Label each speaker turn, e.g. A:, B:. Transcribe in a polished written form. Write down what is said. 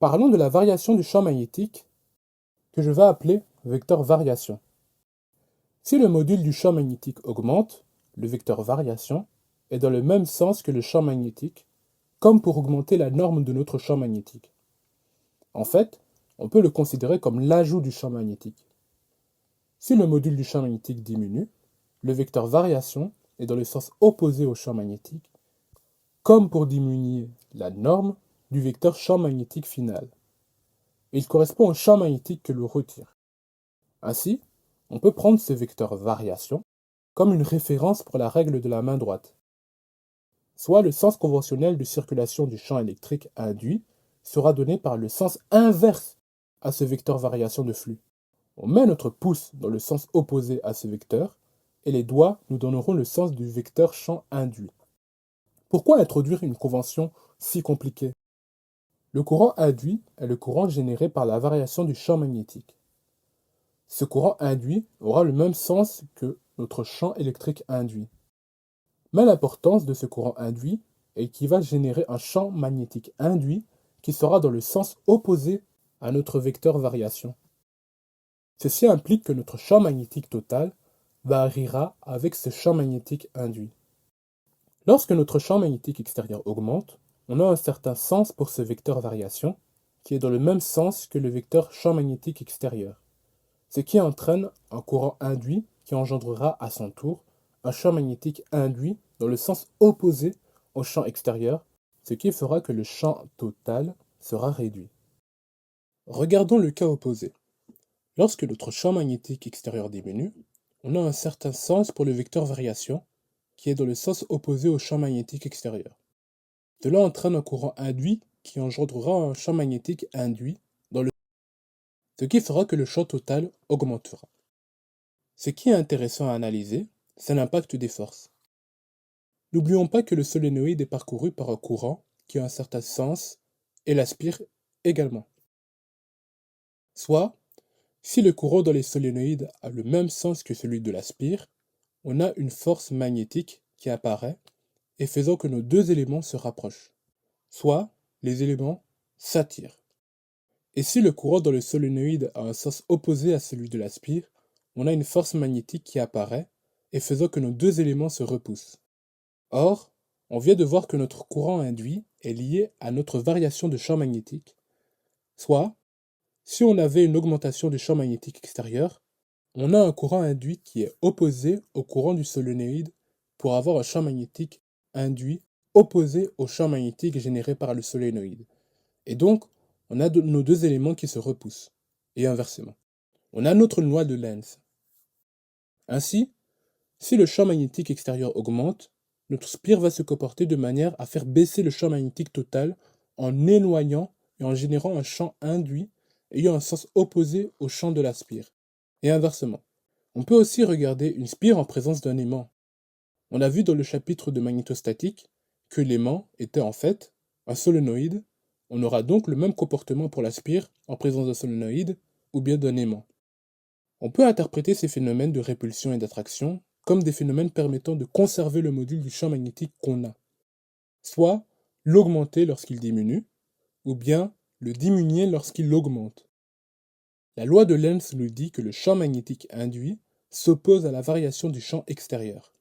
A: Parlons de la variation du champ magnétique que je vais appeler vecteur variation. Si le module du champ magnétique augmente, le vecteur variation est dans le même sens que le champ magnétique, comme pour augmenter la norme de notre champ magnétique. En fait, on peut le considérer comme l'ajout du champ magnétique. Si le module du champ magnétique diminue, le vecteur variation est dans le sens opposé au champ magnétique, comme pour diminuer la norme du vecteur champ magnétique final. Il correspond au champ magnétique que l'on retire. Ainsi, on peut prendre ce vecteur variation comme une référence pour la règle de la main droite. Soit le sens conventionnel de circulation du champ électrique induit sera donné par le sens inverse à ce vecteur variation de flux. On met notre pouce dans le sens opposé à ce vecteur et les doigts nous donneront le sens du vecteur champ induit. Pourquoi introduire une convention si compliquée? Le courant induit est le courant généré par la variation du champ magnétique. Ce courant induit aura le même sens que notre champ électrique induit. Mais l'importance de ce courant induit est qu'il va générer un champ magnétique induit qui sera dans le sens opposé à notre vecteur variation. Ceci implique que notre champ magnétique total variera avec ce champ magnétique induit. Lorsque notre champ magnétique extérieur augmente, on a un certain sens pour ce vecteur variation qui est dans le même sens que le vecteur champ magnétique extérieur, ce qui entraîne un courant induit qui engendrera à son tour un champ magnétique induit dans le sens opposé au champ extérieur, ce qui fera que le champ total sera réduit. Regardons le cas opposé. Lorsque notre champ magnétique extérieur diminue, on a un certain sens pour le vecteur variation qui est dans le sens opposé au champ magnétique extérieur. Cela entraîne un courant induit qui engendrera un champ magnétique induit dans le ce qui fera que le champ total augmentera. Ce qui est intéressant à analyser, c'est l'impact des forces. N'oublions pas que le solénoïde est parcouru par un courant qui a un certain sens et l'aspire également. Soit, si le courant dans les solénoïdes a le même sens que celui de l'aspire, on a une force magnétique qui apparaît et faisant que nos deux éléments se rapprochent. Soit, les éléments s'attirent. Et si le courant dans le solénoïde a un sens opposé à celui de l'aspire, on a une force magnétique qui apparaît et faisant que nos deux éléments se repoussent. Or, on vient de voir que notre courant induit est lié à notre variation de champ magnétique. Soit, si on avait une augmentation du champ magnétique extérieur, on a un courant induit qui est opposé au courant du solénoïde pour avoir un champ magnétique induit opposé au champ magnétique généré par le solénoïde. Et donc, on a nos deux éléments qui se repoussent, et inversement. On a notre loi de Lenz. Ainsi, si le champ magnétique extérieur augmente, notre spire va se comporter de manière à faire baisser le champ magnétique total en éloignant et en générant un champ induit ayant un sens opposé au champ de la spire, et inversement. On peut aussi regarder une spire en présence d'un aimant. On a vu dans le chapitre de magnétostatique que l'aimant était en fait un solénoïde. On aura donc le même comportement pour la spire en présence d'un solénoïde ou bien d'un aimant. On peut interpréter ces phénomènes de répulsion et d'attraction comme des phénomènes permettant de conserver le module du champ magnétique qu'on a, soit l'augmenter lorsqu'il diminue, ou bien le diminuer lorsqu'il augmente. La loi de Lenz nous dit que le champ magnétique induit s'oppose à la variation du champ extérieur.